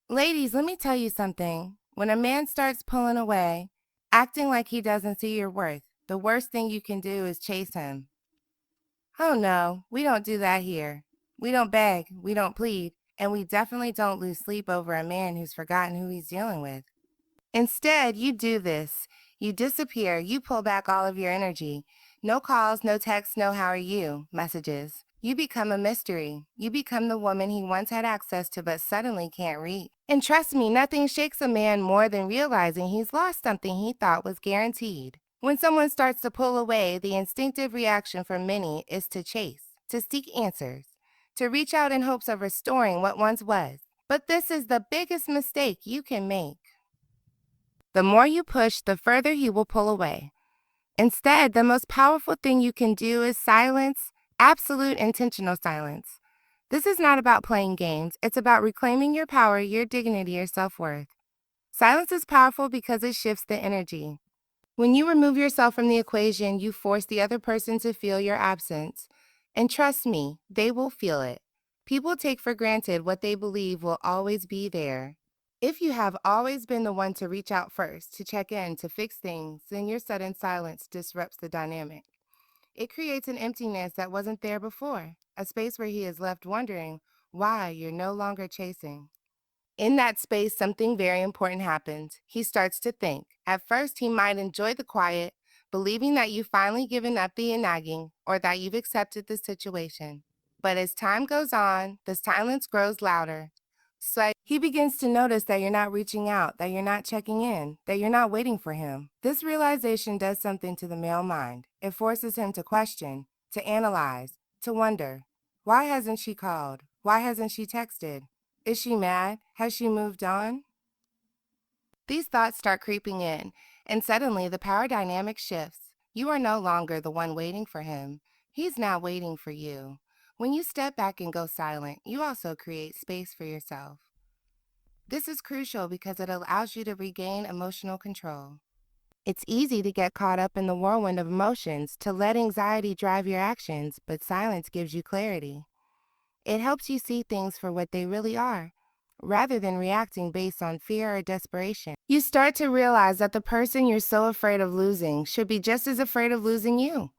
Ladies, let me tell you something. When a man starts pulling away, acting like he doesn't see your worth, the worst thing you can do is chase him. Oh no, we don't do that here. We don't beg, we don't plead, and we definitely don't lose sleep over a man who's forgotten who he's dealing with. Instead, you do this. You disappear, you pull back all of your energy. No calls, no texts, no how are you messages. You become a mystery. You become the woman he once had access to but suddenly can't reach. And trust me, nothing shakes a man more than realizing he's lost something he thought was guaranteed. When someone starts to pull away, the instinctive reaction for many is to chase, to seek answers, to reach out in hopes of restoring what once was. But this is the biggest mistake you can make. The more you push, the further he will pull away. Instead, the most powerful thing you can do is silence, absolute intentional silence. This is not about playing games, it's about reclaiming your power, your dignity, your self-worth. Silence is powerful because it shifts the energy. When you remove yourself from the equation, you force the other person to feel your absence. And trust me, they will feel it. People take for granted what they believe will always be there. If you have always been the one to reach out first, to check in, to fix things, then your sudden silence disrupts the dynamic. It creates an emptiness that wasn't there before, a space where he is left wondering why you're no longer chasing. In that space, something very important happens. He starts to think. At first, he might enjoy the quiet, believing that you've finally given up the nagging or that you've accepted the situation. But as time goes on, the silence grows louder. So he begins to notice that you're not reaching out, that you're not checking in, that you're not waiting for him. This realization does something to the male mind. It forces him to question, to analyze, to wonder. Why hasn't she called? Why hasn't she texted? Is she mad? Has she moved on? These thoughts start creeping in, and suddenly the power dynamic shifts. You are no longer the one waiting for him. He's now waiting for you. When you step back and go silent, you also create space for yourself. This is crucial because it allows you to regain emotional control. It's easy to get caught up in the whirlwind of emotions, to let anxiety drive your actions, but silence gives you clarity. It helps you see things for what they really are, rather than reacting based on fear or desperation. You start to realize that the person you're so afraid of losing should be just as afraid of losing you.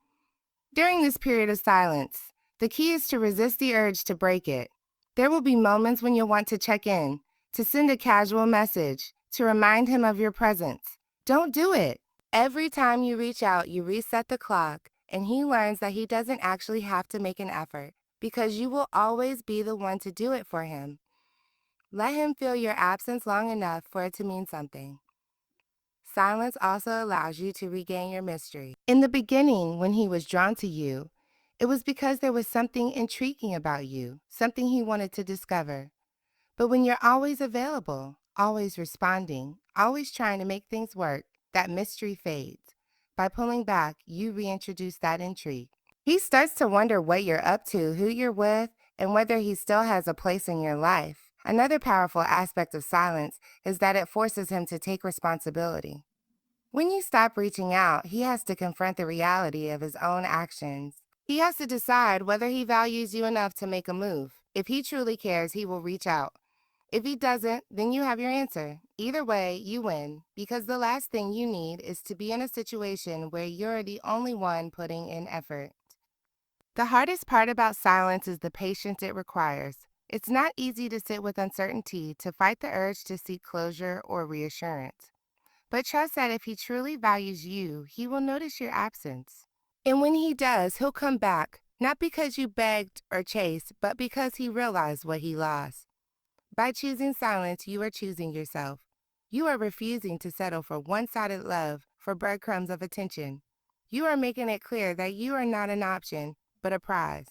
During this period of silence, the key is to resist the urge to break it. There will be moments when you'll want to check in, to send a casual message, to remind him of your presence. Don't do it. Every time you reach out, you reset the clock, and he learns that he doesn't actually have to make an effort, because you will always be the one to do it for him. Let him feel your absence long enough for it to mean something. Silence also allows you to regain your mystery. In the beginning, when he was drawn to you, it was because there was something intriguing about you, something he wanted to discover. But when you're always available, always responding, always trying to make things work, that mystery fades. By pulling back, you reintroduce that intrigue. He starts to wonder what you're up to, who you're with, and whether he still has a place in your life. Another powerful aspect of silence is that it forces him to take responsibility. When you stop reaching out, he has to confront the reality of his own actions. He has to decide whether he values you enough to make a move. If he truly cares, he will reach out. If he doesn't, then you have your answer. Either way, you win, because the last thing you need is to be in a situation where you're the only one putting in effort. The hardest part about silence is the patience it requires. It's not easy to sit with uncertainty, to fight the urge to seek closure or reassurance. But trust that if he truly values you, he will notice your absence. And when he does, he'll come back, not because you begged or chased, but because he realized what he lost. By choosing silence, you are choosing yourself. You are refusing to settle for one-sided love, for breadcrumbs of attention. You are making it clear that you are not an option, but a prize.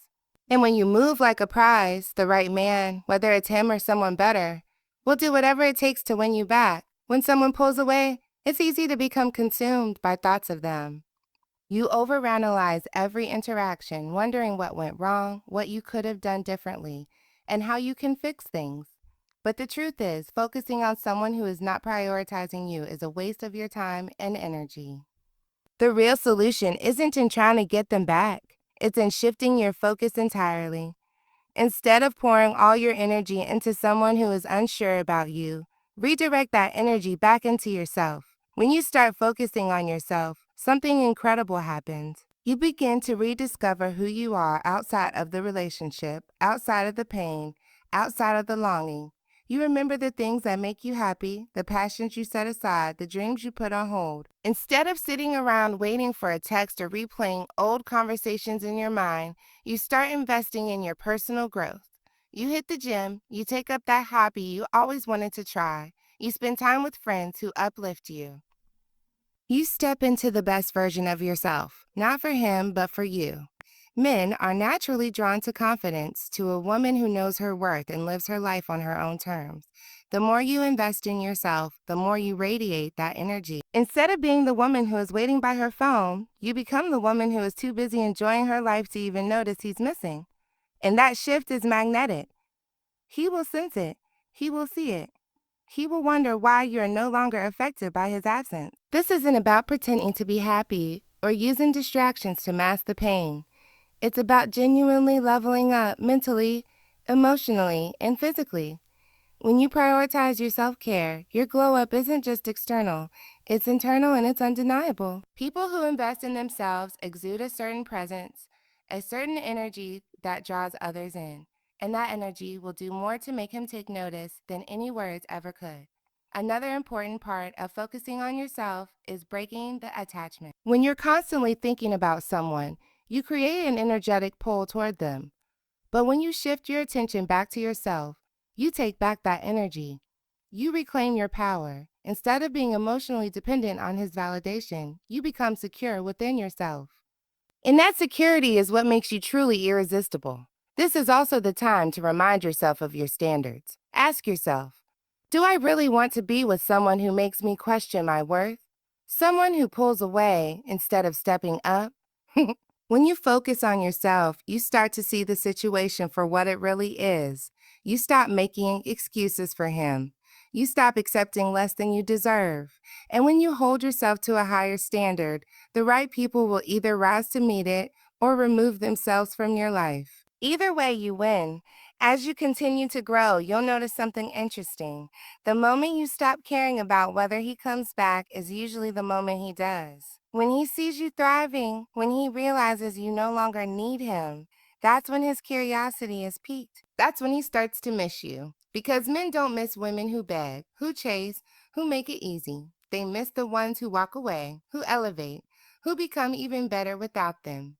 And when you move like a prize, the right man, whether it's him or someone better, will do whatever it takes to win you back. When someone pulls away, it's easy to become consumed by thoughts of them. You overanalyze every interaction, wondering what went wrong, what you could have done differently, and how you can fix things. But the truth is, focusing on someone who is not prioritizing you is a waste of your time and energy. The real solution isn't in trying to get them back. It's in shifting your focus entirely. Instead of pouring all your energy into someone who is unsure about you, redirect that energy back into yourself. When you start focusing on yourself, something incredible happens. You begin to rediscover who you are outside of the relationship, outside of the pain, outside of the longing. You remember the things that make you happy, the passions you set aside, the dreams you put on hold. Instead of sitting around waiting for a text or replaying old conversations in your mind, you start investing in your personal growth. You hit the gym, you take up that hobby you always wanted to try. You spend time with friends who uplift you. You step into the best version of yourself, not for him, but for you. Men are naturally drawn to confidence, to a woman who knows her worth and lives her life on her own terms. The more you invest in yourself, the more you radiate that energy. Instead of being the woman who is waiting by her phone, you become the woman who is too busy enjoying her life to even notice he's missing. And that shift is magnetic. He will sense it. He will see it. He will wonder why you are no longer affected by his absence. This isn't about pretending to be happy or using distractions to mask the pain. It's about genuinely leveling up mentally, emotionally, and physically. When you prioritize your self-care, your glow-up isn't just external, it's internal and it's undeniable. People who invest in themselves exude a certain presence, a certain energy that draws others in, and that energy will do more to make him take notice than any words ever could. Another important part of focusing on yourself is breaking the attachment. When you're constantly thinking about someone, you create an energetic pull toward them. But when you shift your attention back to yourself, you take back that energy. You reclaim your power. Instead of being emotionally dependent on his validation, you become secure within yourself. And that security is what makes you truly irresistible. This is also the time to remind yourself of your standards. Ask yourself, do I really want to be with someone who makes me question my worth? Someone who pulls away instead of stepping up? When you focus on yourself, you start to see the situation for what it really is. You stop making excuses for him. You stop accepting less than you deserve. And when you hold yourself to a higher standard, the right people will either rise to meet it or remove themselves from your life. Either way, you win. As you continue to grow, you'll notice something interesting. The moment you stop caring about whether he comes back is usually the moment he does. When he sees you thriving, when he realizes you no longer need him, that's when his curiosity is piqued. That's when he starts to miss you. Because men don't miss women who beg, who chase, who make it easy. They miss the ones who walk away, who elevate, who become even better without them.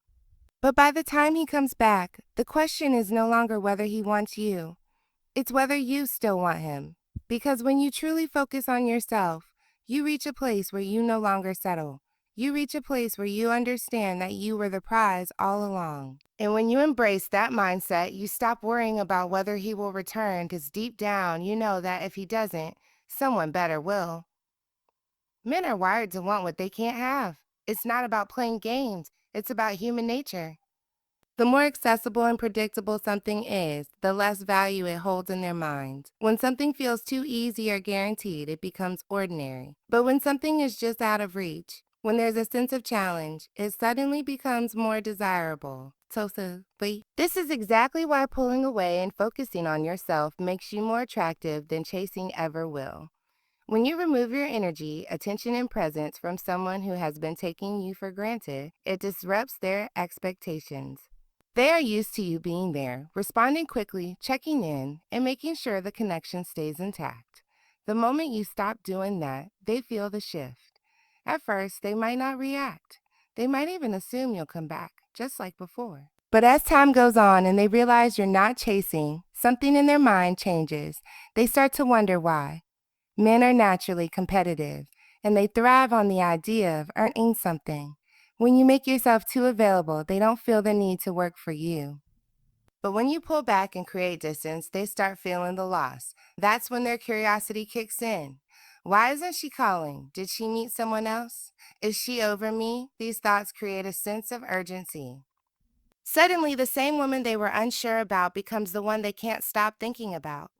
But by the time he comes back, the question is no longer whether he wants you. It's whether you still want him. Because when you truly focus on yourself, you reach a place where you no longer settle. You reach a place where you understand that you were the prize all along. And when you embrace that mindset, you stop worrying about whether he will return, because deep down you know that if he doesn't, someone better will. Men are wired to want what they can't have. It's not about playing games, it's about human nature. The more accessible and predictable something is, the less value it holds in their minds. When something feels too easy or guaranteed, it becomes ordinary. But when something is just out of reach, when there's a sense of challenge, it suddenly becomes more desirable. This is exactly why pulling away and focusing on yourself makes you more attractive than chasing ever will. When you remove your energy, attention, and presence from someone who has been taking you for granted, it disrupts their expectations. They are used to you being there, responding quickly, checking in, and making sure the connection stays intact. The moment you stop doing that, they feel the shift. At first, they might not react. They might even assume you'll come back, just like before. But as time goes on and they realize you're not chasing, something in their mind changes. They start to wonder why. Men are naturally competitive, and they thrive on the idea of earning something. When you make yourself too available, they don't feel the need to work for you. But when you pull back and create distance, they start feeling the loss. That's when their curiosity kicks in. Why isn't she calling? Did she meet someone else? Is she over me? These thoughts create a sense of urgency. Suddenly, the same woman they were unsure about becomes the one they can't stop thinking about.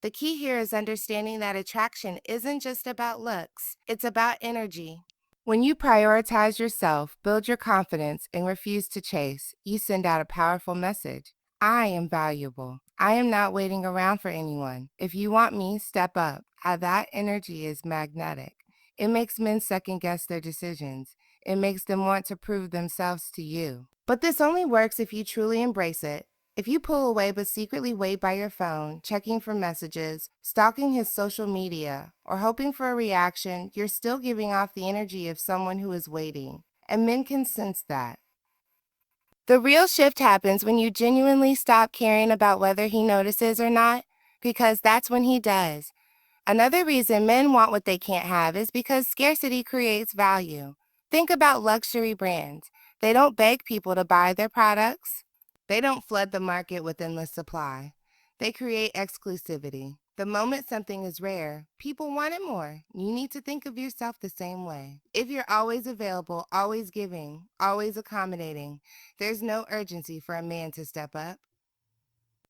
The key here is understanding that attraction isn't just about looks, it's about energy. When you prioritize yourself, build your confidence, and refuse to chase, you send out a powerful message. I am valuable. I am not waiting around for anyone. If you want me, step up. That energy is magnetic. It makes men second guess their decisions. It makes them want to prove themselves to you. But this only works if you truly embrace it. If you pull away but secretly wait by your phone, checking for messages, stalking his social media, or hoping for a reaction, you're still giving off the energy of someone who is waiting. And men can sense that. The real shift happens when you genuinely stop caring about whether he notices or not, because that's when he does. Another reason men want what they can't have is because scarcity creates value. Think about luxury brands. They don't beg people to buy their products. They don't flood the market with endless supply. They create exclusivity. The moment something is rare, people want it more. You need to think of yourself the same way. If you're always available, always giving, always accommodating, there's no urgency for a man to step up.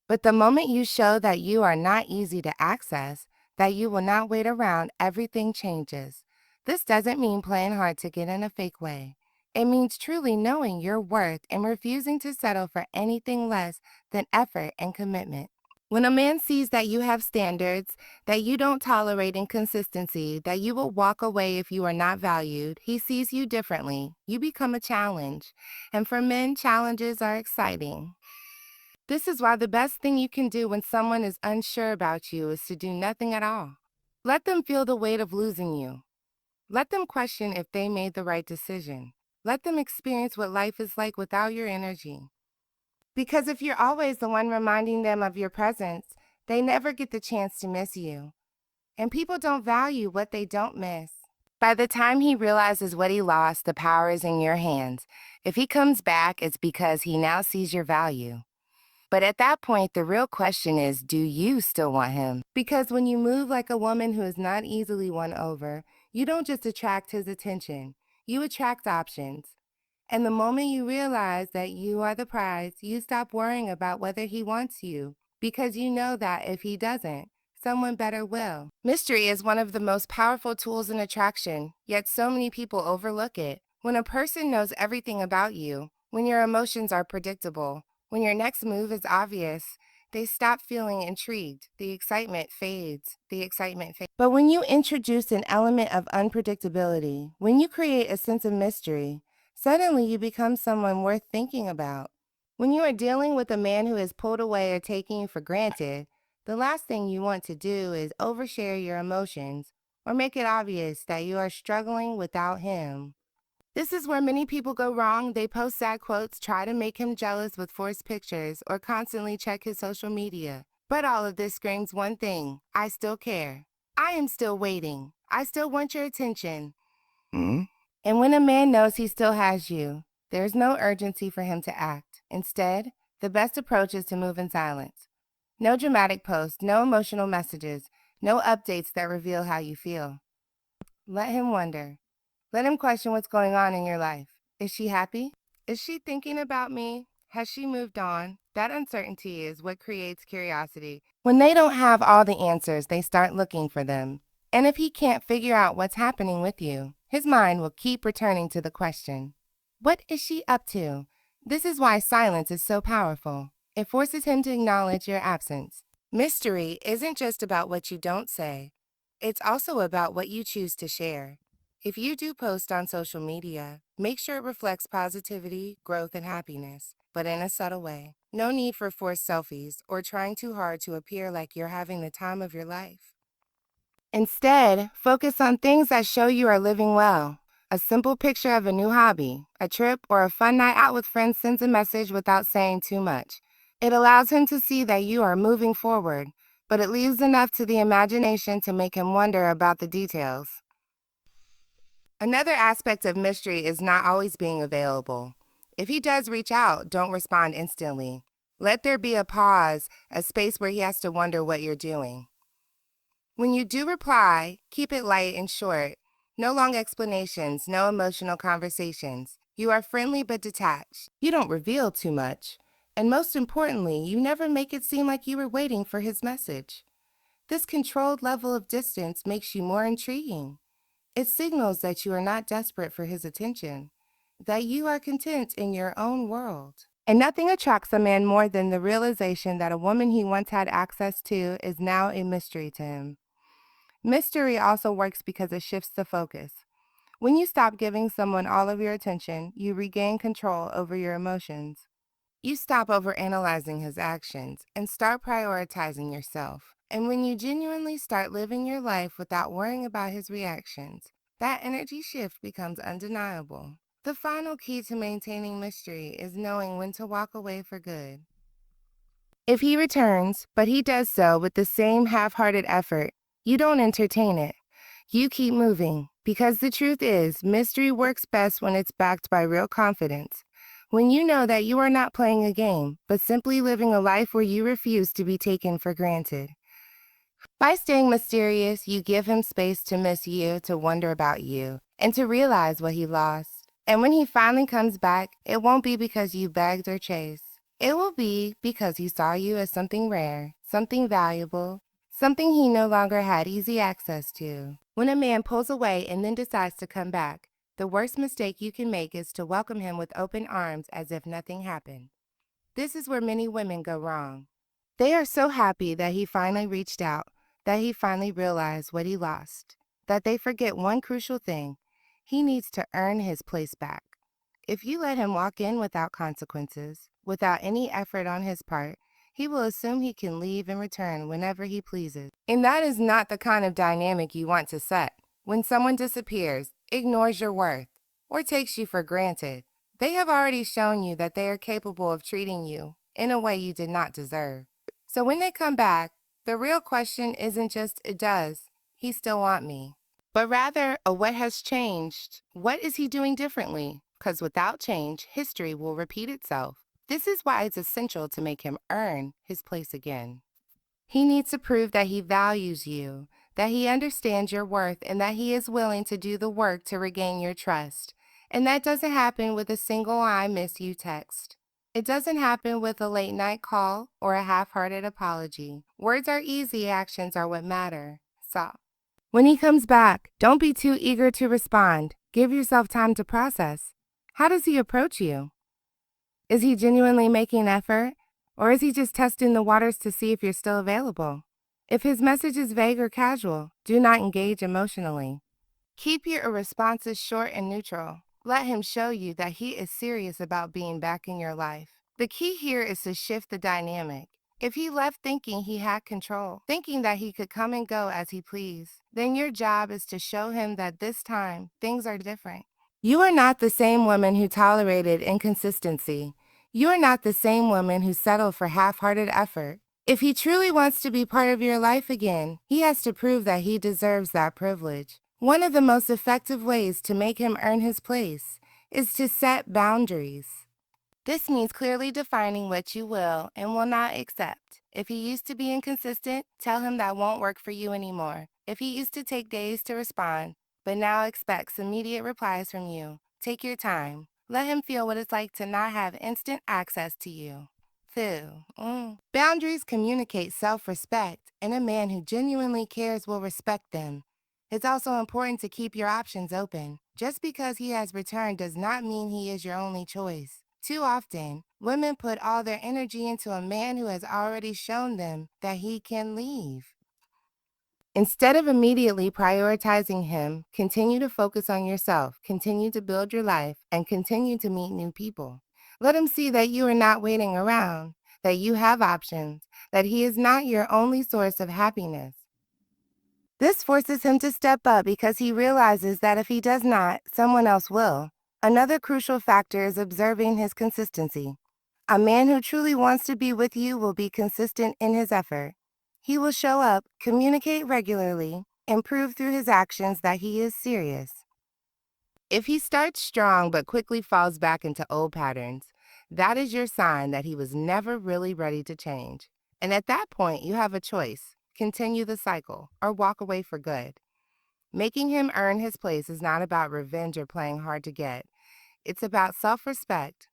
But the moment you show that you are not easy to access, that you will not wait around, everything changes. This doesn't mean playing hard to get in a fake way. It means truly knowing your worth and refusing to settle for anything less than effort and commitment. When a man sees that you have standards, that you don't tolerate inconsistency, that you will walk away if you are not valued, he sees you differently. You become a challenge. And for men, challenges are exciting. This is why the best thing you can do when someone is unsure about you is to do nothing at all. Let them feel the weight of losing you. Let them question if they made the right decision. Let them experience what life is like without your energy. Because if you're always the one reminding them of your presence, they never get the chance to miss you. And people don't value what they don't miss. By the time he realizes what he lost, the power is in your hands. If he comes back, it's because he now sees your value. But at that point, the real question is, do you still want him? Because when you move like a woman who is not easily won over, you don't just attract his attention, you attract options. And the moment you realize that you are the prize, you stop worrying about whether he wants you, because you know that if he doesn't, someone better will. Mystery is one of the most powerful tools in attraction, yet so many people overlook it. When a person knows everything about you, when your emotions are predictable, when your next move is obvious, they stop feeling intrigued. The excitement fades. But when you introduce an element of unpredictability, when you create a sense of mystery, suddenly you become someone worth thinking about. When you are dealing with a man who is pulled away or taking you for granted, the last thing you want to do is overshare your emotions or make it obvious that you are struggling without him. This is where many people go wrong. They post sad quotes, try to make him jealous with forced pictures, or constantly check his social media. But all of this screams one thing: I still care. I am still waiting. I still want your attention. And when a man knows he still has you, there's no urgency for him to act. Instead, the best approach is to move in silence. No dramatic posts, no emotional messages, no updates that reveal how you feel. Let him wonder. Let him question what's going on in your life. Is she happy? Is she thinking about me? Has she moved on? That uncertainty is what creates curiosity. When they don't have all the answers, they start looking for them. And if he can't figure out what's happening with you, his mind will keep returning to the question, what is she up to? This is why silence is so powerful. It forces him to acknowledge your absence. Mystery isn't just about what you don't say. It's also about what you choose to share. If you do post on social media, make sure it reflects positivity, growth, and happiness, but in a subtle way. No need for forced selfies or trying too hard to appear like you're having the time of your life. Instead, focus on things that show you are living well. A simple picture of a new hobby, a trip, or a fun night out with friends sends a message without saying too much. It allows him to see that you are moving forward, but it leaves enough to the imagination to make him wonder about the details. Another aspect of mystery is not always being available. If he does reach out, don't respond instantly. Let there be a pause, a space where he has to wonder what you're doing. When you do reply, keep it light and short. No long explanations, no emotional conversations. You are friendly but detached. You don't reveal too much. And most importantly, you never make it seem like you were waiting for his message. This controlled level of distance makes you more intriguing. It signals that you are not desperate for his attention, that you are content in your own world. And nothing attracts a man more than the realization that a woman he once had access to is now a mystery to him. Mystery also works because it shifts the focus. When you stop giving someone all of your attention, you regain control over your emotions. You stop overanalyzing his actions and start prioritizing yourself. And when you genuinely start living your life without worrying about his reactions, that energy shift becomes undeniable. The final key to maintaining mystery is knowing when to walk away for good. If he returns, but he does so with the same half-hearted effort, you don't entertain it. You keep moving, because the truth is, mystery works best when it's backed by real confidence. When you know that you are not playing a game, but simply living a life where you refuse to be taken for granted. By staying mysterious, you give him space to miss you, to wonder about you, and to realize what he lost. And when he finally comes back, it won't be because you begged or chased. It will be because he saw you as something rare, something valuable, something he no longer had easy access to. When a man pulls away and then decides to come back, the worst mistake you can make is to welcome him with open arms as if nothing happened. This is where many women go wrong. They are so happy that he finally reached out, that he finally realized what he lost, that they forget one crucial thing. He needs to earn his place back. If you let him walk in without consequences, without any effort on his part, he will assume he can leave and return whenever he pleases. And that is not the kind of dynamic you want to set. When someone disappears, ignores your worth, or takes you for granted, they have already shown you that they are capable of treating you in a way you did not deserve. So when they come back, the real question isn't just, does he still want me? But rather, what has changed? What is he doing differently? Because without change, history will repeat itself. This is why it's essential to make him earn his place again. He needs to prove that he values you, that he understands your worth, and that he is willing to do the work to regain your trust. And that doesn't happen with a single "I miss you" text. It doesn't happen with a late night call or a half-hearted apology. Words are easy, actions are what matter. So, when he comes back, don't be too eager to respond. Give yourself time to process. How does he approach you? Is he genuinely making effort? Or is he just testing the waters to see if you're still available? If his message is vague or casual, do not engage emotionally. Keep your responses short and neutral. Let him show you that he is serious about being back in your life. The key here is to shift the dynamic. If he left thinking he had control, thinking that he could come and go as he pleased, then your job is to show him that this time things are different. You are not the same woman who tolerated inconsistency. You are not the same woman who settled for half-hearted effort. If he truly wants to be part of your life again, he has to prove that he deserves that privilege. One of the most effective ways to make him earn his place is to set boundaries. This means clearly defining what you will and will not accept. If he used to be inconsistent, tell him that won't work for you anymore. If he used to take days to respond, but now expects immediate replies from you, take your time. Let him feel what it's like to not have instant access to you. 2. Boundaries communicate self-respect, and a man who genuinely cares will respect them. It's also important to keep your options open. Just because he has returned does not mean he is your only choice. Too often, women put all their energy into a man who has already shown them that he can leave. Instead of immediately prioritizing him, continue to focus on yourself, continue to build your life, and continue to meet new people. Let him see that you are not waiting around, that you have options, that he is not your only source of happiness. This forces him to step up because he realizes that if he does not, someone else will. Another crucial factor is observing his consistency. A man who truly wants to be with you will be consistent in his effort. He will show up, communicate regularly, and prove through his actions that he is serious. If he starts strong but quickly falls back into old patterns, that is your sign that he was never really ready to change. And at that point, you have a choice: continue the cycle or walk away for good. Making him earn his place is not about revenge or playing hard to get. It's about self-respect.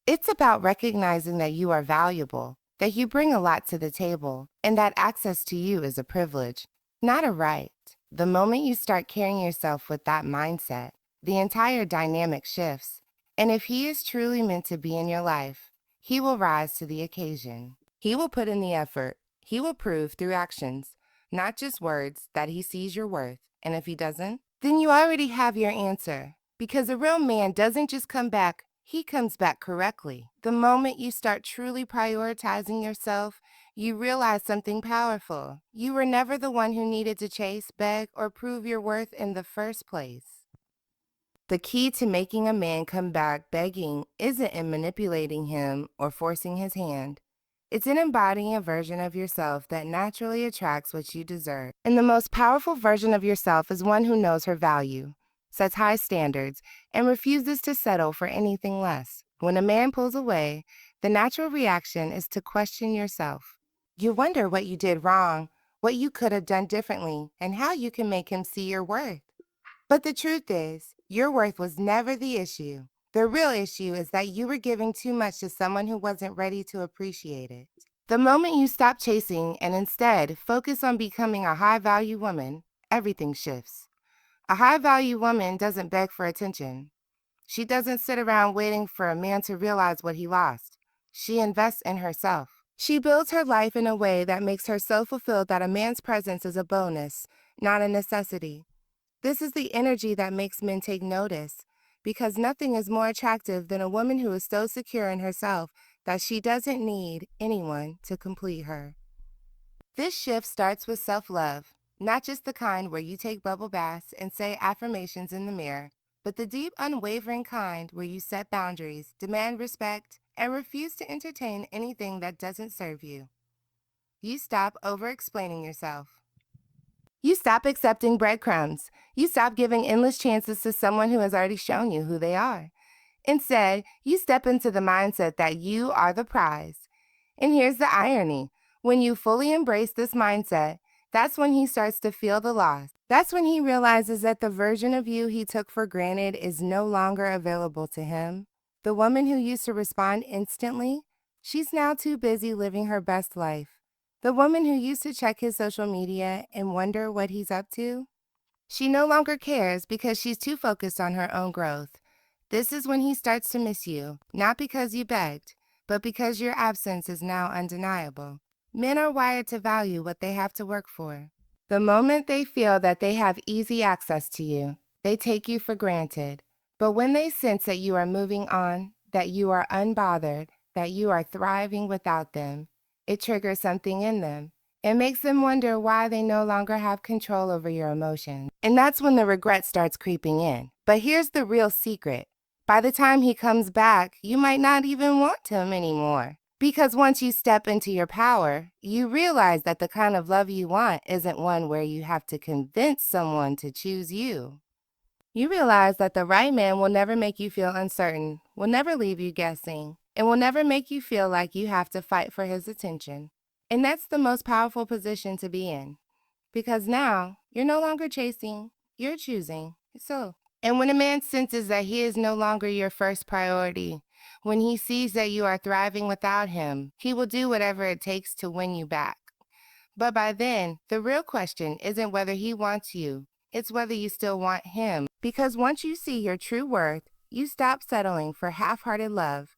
It's about recognizing that you are valuable, that you bring a lot to the table, and that access to you is a privilege, not a right. The moment you start carrying yourself with that mindset, the entire dynamic shifts. And if he is truly meant to be in your life, he will rise to the occasion. He will put in the effort. He will prove through actions, not just words, that he sees your worth. And if he doesn't, then you already have your answer. Because a real man doesn't just come back, he comes back correctly. The moment you start truly prioritizing yourself, you realize something powerful. You were never the one who needed to chase, beg, or prove your worth in the first place. The key to making a man come back begging isn't in manipulating him or forcing his hand. It's in embodying a version of yourself that naturally attracts what you deserve. And the most powerful version of yourself is one who knows her value, sets high standards, and refuses to settle for anything less. When a man pulls away, the natural reaction is to question yourself. You wonder what you did wrong, what you could have done differently, and how you can make him see your worth. But the truth is, your worth was never the issue. The real issue is that you were giving too much to someone who wasn't ready to appreciate it. The moment you stop chasing and instead focus on becoming a high-value woman, everything shifts. A high-value woman doesn't beg for attention. She doesn't sit around waiting for a man to realize what he lost. She invests in herself. She builds her life in a way that makes her so fulfilled that a man's presence is a bonus, not a necessity. This is the energy that makes men take notice, because nothing is more attractive than a woman who is so secure in herself that she doesn't need anyone to complete her. This shift starts with self-love, not just the kind where you take bubble baths and say affirmations in the mirror, but the deep, unwavering kind where you set boundaries, demand respect, and refuse to entertain anything that doesn't serve you. You stop over-explaining yourself. You stop accepting breadcrumbs. You stop giving endless chances to someone who has already shown you who they are. Instead, you step into the mindset that you are the prize. And here's the irony. When you fully embrace this mindset, that's when he starts to feel the loss. That's when he realizes that the version of you he took for granted is no longer available to him. The woman who used to respond instantly, she's now too busy living her best life. The woman who used to check his social media and wonder what he's up to, she no longer cares because she's too focused on her own growth. This is when he starts to miss you, not because you begged, but because your absence is now undeniable. Men are wired to value what they have to work for. The moment they feel that they have easy access to you, they take you for granted. But when they sense that you are moving on, that you are unbothered, that you are thriving without them, it triggers something in them. It makes them wonder why they no longer have control over your emotions. And that's when the regret starts creeping in. But here's the real secret. By the time he comes back, you might not even want him anymore. Because once you step into your power, you realize that the kind of love you want isn't one where you have to convince someone to choose you. You realize that the right man will never make you feel uncertain, will never leave you guessing, and will never make you feel like you have to fight for his attention. And that's the most powerful position to be in. Because now, you're no longer chasing, you're choosing. And when a man senses that he is no longer your first priority, when he sees that you are thriving without him, he will do whatever it takes to win you back. But by then, the real question isn't whether he wants you, it's whether you still want him. Because once you see your true worth, you stop settling for half-hearted love.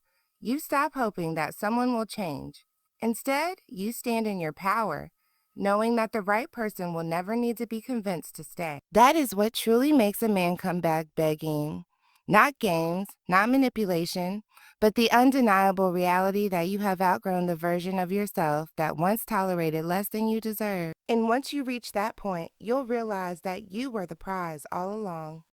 You stop hoping that someone will change. Instead, you stand in your power, knowing that the right person will never need to be convinced to stay. That is what truly makes a man come back begging. Not games, not manipulation, but the undeniable reality that you have outgrown the version of yourself that once tolerated less than you deserve. And once you reach that point, you'll realize that you were the prize all along.